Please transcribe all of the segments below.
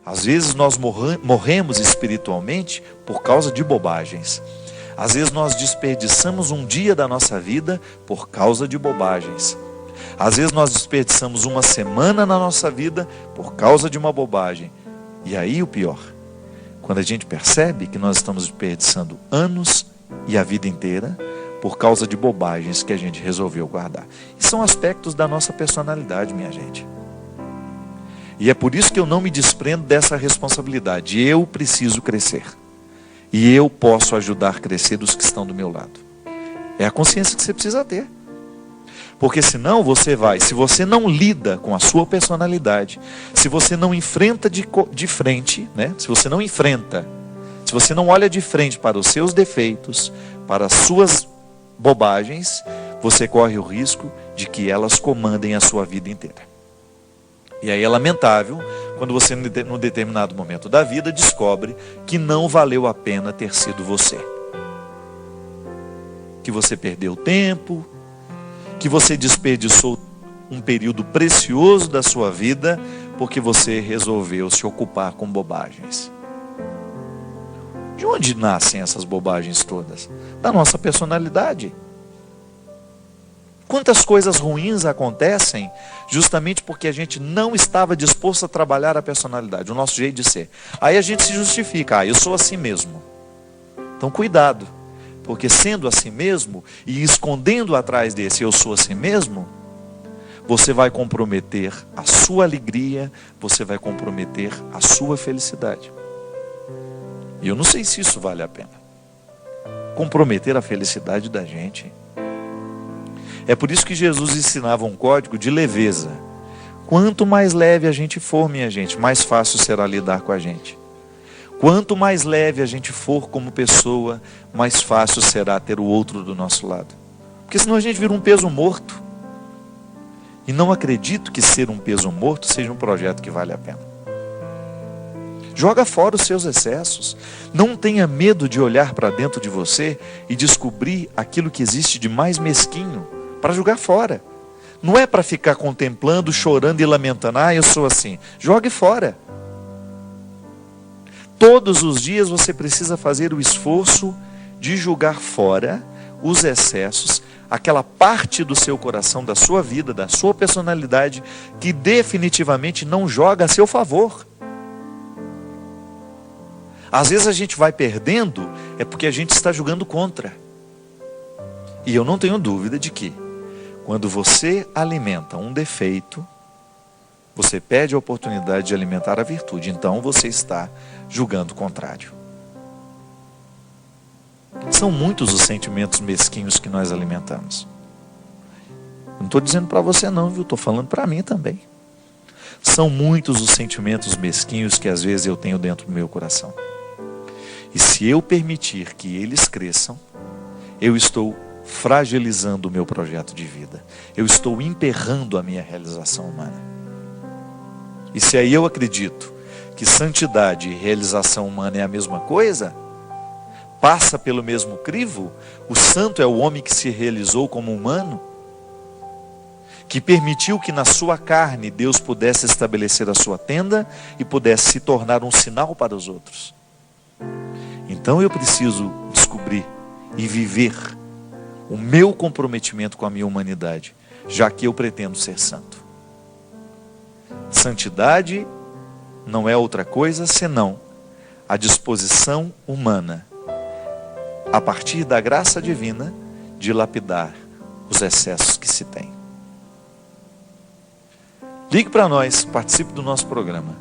Às vezes nós morremos espiritualmente por causa de bobagens. Às vezes nós desperdiçamos um dia da nossa vida por causa de bobagens. Às vezes nós desperdiçamos uma semana na nossa vida por causa de uma bobagem. E aí o pior, quando a gente percebe que nós estamos desperdiçando anos e a vida inteira por causa de bobagens que a gente resolveu guardar. E são aspectos da nossa personalidade, minha gente. E é por isso que eu não me desprendo dessa responsabilidade. Eu preciso crescer. E eu posso ajudar a crescer os que estão do meu lado. É a consciência que você precisa ter. Porque senão você vai, se você não lida com a sua personalidade, se você não enfrenta de frente, né? Se você não enfrenta, se você não olha de frente para os seus defeitos, para as suas bobagens, você corre o risco de que elas comandem a sua vida inteira. E aí é lamentável quando você, num determinado momento da vida, descobre que não valeu a pena ter sido você. Que você perdeu tempo, que você desperdiçou um período precioso da sua vida, porque você resolveu se ocupar com bobagens. De onde nascem essas bobagens todas? Da nossa personalidade. Quantas coisas ruins acontecem justamente porque a gente não estava disposto a trabalhar a personalidade, o nosso jeito de ser. Aí a gente se justifica, eu sou assim mesmo. Então cuidado, porque sendo assim mesmo e escondendo atrás desse eu sou assim mesmo, você vai comprometer a sua alegria, você vai comprometer a sua felicidade. E eu não sei se isso vale a pena. Comprometer a felicidade da gente. É por isso que Jesus ensinava um código de leveza. Quanto mais leve a gente for, minha gente, mais fácil será lidar com a gente. Quanto mais leve a gente for como pessoa, mais fácil será ter o outro do nosso lado. Porque senão a gente vira um peso morto. E não acredito que ser um peso morto seja um projeto que vale a pena. Joga fora os seus excessos. Não tenha medo de olhar para dentro de você e descobrir aquilo que existe de mais mesquinho para jogar fora. Não é para ficar contemplando, chorando e lamentando. Eu sou assim. Jogue fora. Todos os dias você precisa fazer o esforço de jogar fora os excessos, aquela parte do seu coração, da sua vida, da sua personalidade, que definitivamente não joga a seu favor. Às vezes a gente vai perdendo, é porque a gente está jogando contra. E eu não tenho dúvida de que, quando você alimenta um defeito, você perde a oportunidade de alimentar a virtude. Então você está julgando o contrário. São muitos os sentimentos mesquinhos que nós alimentamos. Não estou dizendo para você não, viu? Estou falando para mim também. São muitos os sentimentos mesquinhos que às vezes eu tenho dentro do meu coração. E se eu permitir que eles cresçam, eu estou fragilizando o meu projeto de vida. Eu estou emperrando a minha realização humana. E se aí eu acredito que santidade e realização humana é a mesma coisa, passa pelo mesmo crivo, o santo é o homem que se realizou como humano, que permitiu que na sua carne Deus pudesse estabelecer a sua tenda e pudesse se tornar um sinal para os outros. Então eu preciso descobrir e viver o meu comprometimento com a minha humanidade, já que eu pretendo ser santo. Santidade não é outra coisa senão a disposição humana, a partir da graça divina, de lapidar os excessos que se tem. Ligue para nós, participe do nosso programa.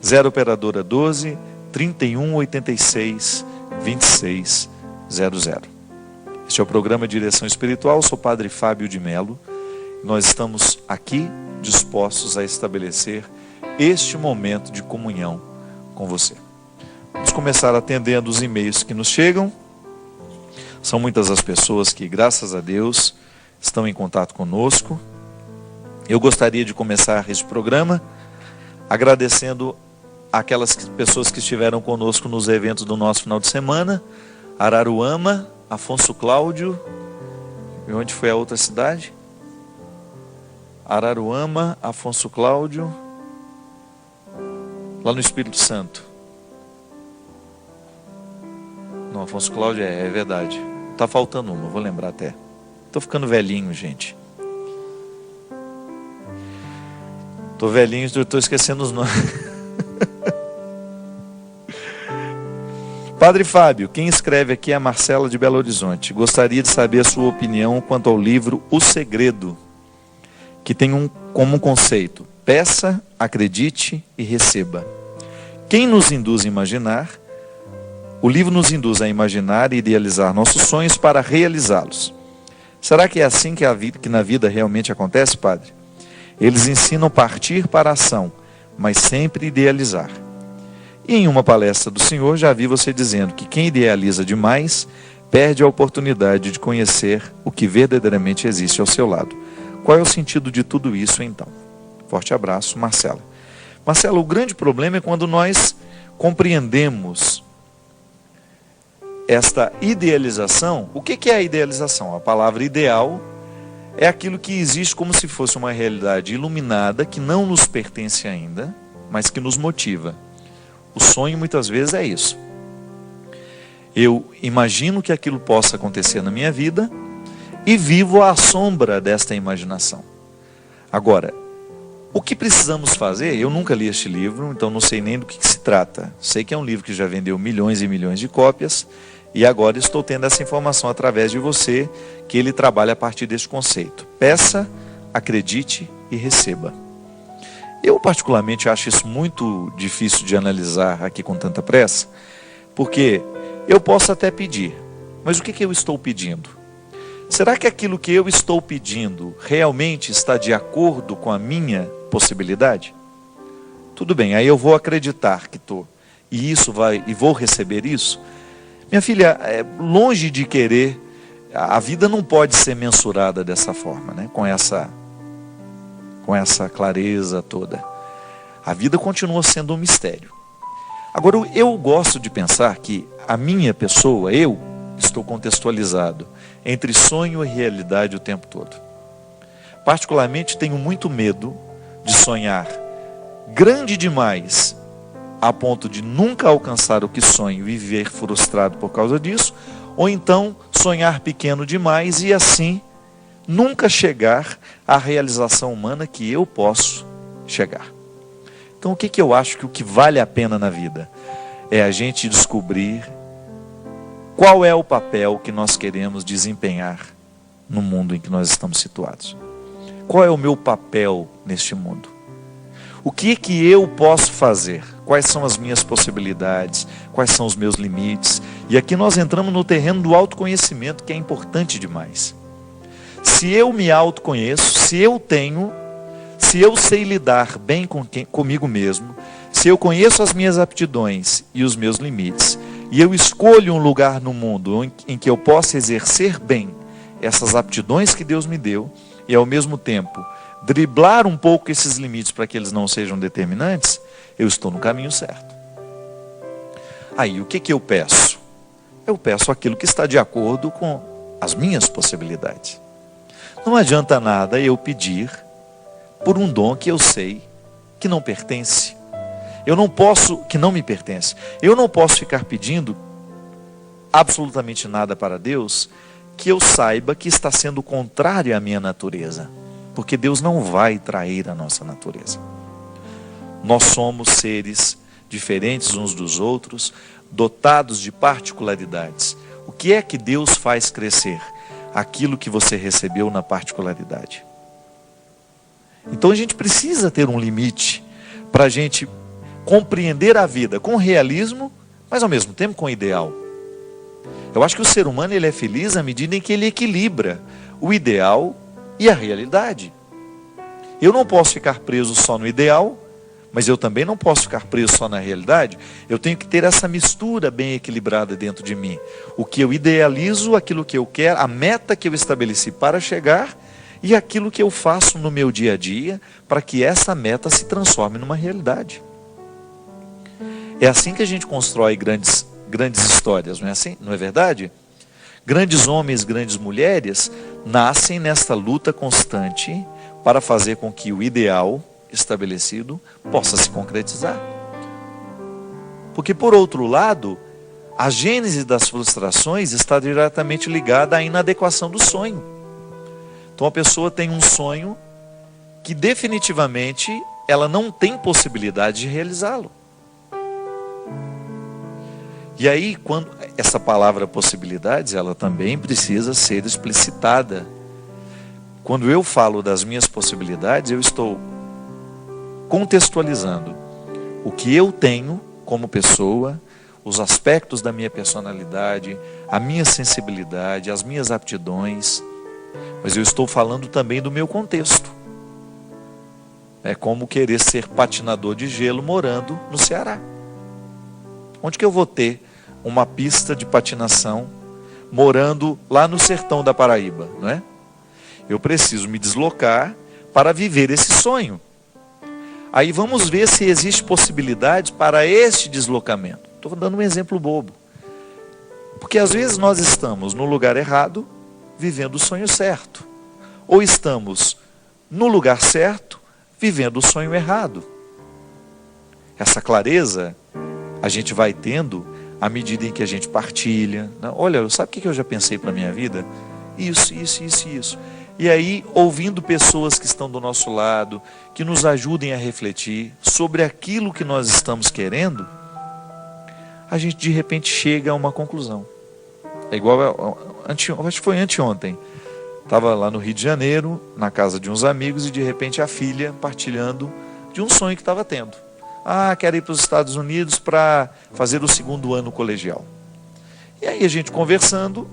0 operadora 12 31 86 26 00. Este é o programa Direção Espiritual. Eu sou o Padre Fábio de Melo. Nós estamos aqui dispostos a estabelecer este momento de comunhão com você. Vamos começar atendendo os e-mails que nos chegam. São muitas as pessoas que, graças a Deus, estão em contato conosco. Eu gostaria de começar este programa agradecendo aquelas pessoas que estiveram conosco nos eventos do nosso final de semana. Araruama, Afonso Cláudio. E onde foi a outra cidade? Araruama, Afonso Cláudio. Lá no Espírito Santo. Não, Afonso Cláudio é verdade. Tá faltando uma, vou lembrar até. Tô ficando velhinho, gente. Tô velhinho, tô esquecendo os nomes. Padre Fábio, quem escreve aqui é a Marcela de Belo Horizonte. Gostaria de saber a sua opinião quanto ao livro O Segredo, que tem como conceito: peça, acredite e receba. Quem nos induz a imaginar? O livro nos induz a imaginar e idealizar nossos sonhos para realizá-los. Será que é assim que na vida realmente acontece, padre? Eles ensinam a partir para a ação, mas sempre idealizar. E em uma palestra do senhor, já vi você dizendo que quem idealiza demais perde a oportunidade de conhecer o que verdadeiramente existe ao seu lado. Qual é o sentido de tudo isso, então? Forte abraço, Marcela. Marcela, o grande problema é quando nós compreendemos esta idealização. O que é a idealização? A palavra ideal é aquilo que existe como se fosse uma realidade iluminada, que não nos pertence ainda, mas que nos motiva. O sonho muitas vezes é isso. Eu imagino que aquilo possa acontecer na minha vida e vivo à sombra desta imaginação. Agora, o que precisamos fazer? Eu nunca li este livro, então não sei nem do que se trata. Sei que é um livro que já vendeu milhões e milhões de cópias e agora estou tendo essa informação através de você, que ele trabalha a partir deste conceito. Peça, acredite e receba. Eu particularmente acho isso muito difícil de analisar aqui com tanta pressa, porque eu posso até pedir, mas o que eu estou pedindo? Será que aquilo que eu estou pedindo realmente está de acordo com a minha possibilidade? Tudo bem, aí eu vou acreditar que estou, e vou receber isso. Minha filha, longe de querer, a vida não pode ser mensurada dessa forma, né? Com essa clareza toda. A vida continua sendo um mistério. Agora, eu gosto de pensar que a minha pessoa, eu, estou contextualizado entre sonho e realidade o tempo todo. Particularmente, tenho muito medo de sonhar grande demais, a ponto de nunca alcançar o que sonho e viver frustrado por causa disso, ou então sonhar pequeno demais e assim nunca chegar à realização humana que eu posso chegar. Então o que eu acho que o que vale a pena na vida é a gente descobrir qual é o papel que nós queremos desempenhar no mundo em que nós estamos situados. Qual é o meu papel neste mundo? O que eu posso fazer? Quais são as minhas possibilidades? Quais são os meus limites? E aqui nós entramos no terreno do autoconhecimento, que é importante demais. Se eu me autoconheço, se eu sei lidar bem comigo mesmo, se eu conheço as minhas aptidões e os meus limites, e eu escolho um lugar no mundo em que eu possa exercer bem essas aptidões que Deus me deu, e ao mesmo tempo driblar um pouco esses limites para que eles não sejam determinantes, eu estou no caminho certo. Aí, o que eu peço? Eu peço aquilo que está de acordo com as minhas possibilidades. Não adianta nada eu pedir por um dom que eu sei que não pertence. Que não me pertence. Eu não posso ficar pedindo absolutamente nada para Deus que eu saiba que está sendo contrário à minha natureza. Porque Deus não vai trair a nossa natureza. Nós somos seres diferentes uns dos outros, dotados de particularidades. O que é que Deus faz crescer? Aquilo que você recebeu na particularidade. Então a gente precisa ter um limite para a gente compreender a vida com realismo, mas ao mesmo tempo com ideal. Eu acho que o ser humano ele é feliz à medida em que ele equilibra o ideal e a realidade. Eu não posso ficar preso só no ideal, mas eu também não posso ficar preso só na realidade. Eu tenho que ter essa mistura bem equilibrada dentro de mim. O que eu idealizo, aquilo que eu quero, a meta que eu estabeleci para chegar e aquilo que eu faço no meu dia a dia para que essa meta se transforme numa realidade. É assim que a gente constrói grandes histórias, não é assim? Não é verdade? Grandes homens, grandes mulheres nascem nesta luta constante para fazer com que o ideal estabelecido possa se concretizar. Porque, por outro lado, a gênese das frustrações está diretamente ligada à inadequação do sonho. Então a pessoa tem um sonho que definitivamente ela não tem possibilidade de realizá-lo. E aí, quando essa palavra possibilidades, ela também precisa ser explicitada. Quando eu falo das minhas possibilidades, eu estou contextualizando o que eu tenho como pessoa, os aspectos da minha personalidade, a minha sensibilidade, as minhas aptidões, mas eu estou falando também do meu contexto. É como querer ser patinador de gelo morando no Ceará. Onde que eu vou ter uma pista de patinação morando lá no sertão da Paraíba, não é? Eu preciso me deslocar para viver esse sonho. Aí vamos ver se existe possibilidade para este deslocamento. Estou dando um exemplo bobo. Porque às vezes nós estamos no lugar errado, vivendo o sonho certo. Ou estamos no lugar certo, vivendo o sonho errado. Essa clareza a gente vai tendo à medida em que a gente partilha. Olha, sabe o que eu já pensei para a minha vida? Isso. E aí, ouvindo pessoas que estão do nosso lado, que nos ajudem a refletir sobre aquilo que nós estamos querendo, a gente de repente chega a uma conclusão. É igual, acho que foi anteontem. Estava lá no Rio de Janeiro, na casa de uns amigos, e de repente a filha partilhando de um sonho que estava tendo. Quero ir para os Estados Unidos para fazer o 2º ano colegial. E aí a gente conversando,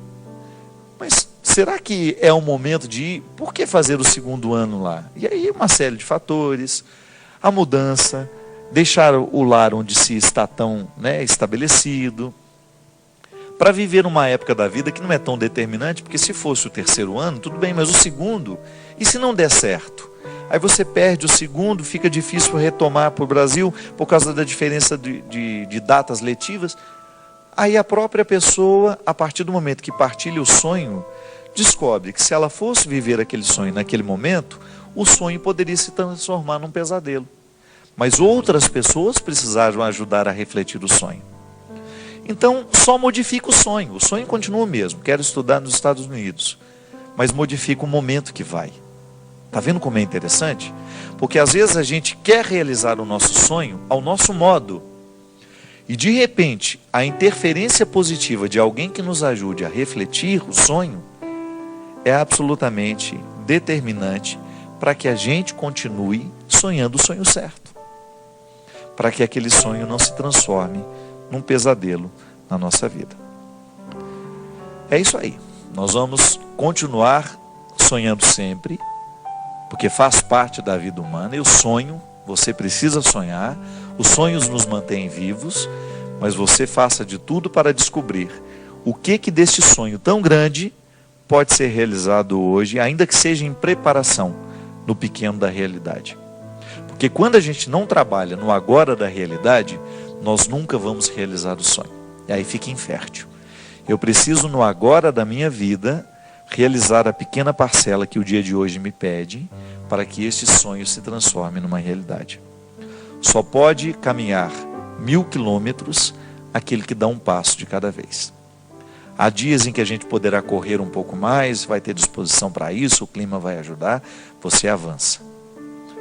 mas será que é o momento de ir? Por que fazer o 2º ano lá? E aí uma série de fatores, a mudança, deixar o lar onde se está tão estabelecido, para viver uma época da vida que não é tão determinante, porque se fosse o 3º ano, tudo bem, mas o 2º, e se não der certo? Aí você perde o 2º, fica difícil retomar para o Brasil, por causa da diferença de datas letivas. Aí a própria pessoa, a partir do momento que partilha o sonho, descobre que se ela fosse viver aquele sonho naquele momento, o sonho poderia se transformar num pesadelo. Mas outras pessoas precisaram ajudar a refletir o sonho. Então, só modifica o sonho continua o mesmo, quero estudar nos Estados Unidos, mas modifica o momento que vai. Está vendo como é interessante? Porque às vezes a gente quer realizar o nosso sonho ao nosso modo, e de repente, a interferência positiva de alguém que nos ajude a refletir o sonho, é absolutamente determinante para que a gente continue sonhando o sonho certo. Para que aquele sonho não se transforme num pesadelo na nossa vida. É isso aí. Nós vamos continuar sonhando sempre, porque faz parte da vida humana. E o sonho, você precisa sonhar. Os sonhos nos mantêm vivos, mas você faça de tudo para descobrir o que deste sonho tão grande pode ser realizado hoje, ainda que seja em preparação no pequeno da realidade. Porque quando a gente não trabalha no agora da realidade, nós nunca vamos realizar o sonho. E aí fica infértil. Eu preciso no agora da minha vida realizar a pequena parcela que o dia de hoje me pede, para que este sonho se transforme numa realidade. Só pode caminhar 1000 quilômetros aquele que dá um passo de cada vez. Há dias em que a gente poderá correr um pouco mais, vai ter disposição para isso, o clima vai ajudar, você avança.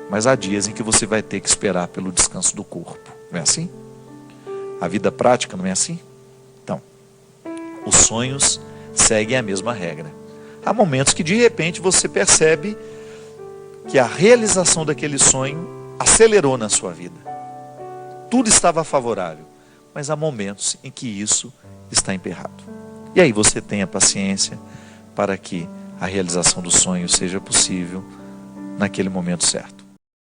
Mas há dias em que você vai ter que esperar pelo descanso do corpo. Não é assim? A vida prática não é assim? Então, os sonhos seguem a mesma regra. Há momentos que de repente você percebe que a realização daquele sonho acelerou na sua vida. Tudo estava favorável, mas há momentos em que isso está emperrado. E aí você tenha paciência para que a realização do sonho seja possível naquele momento certo.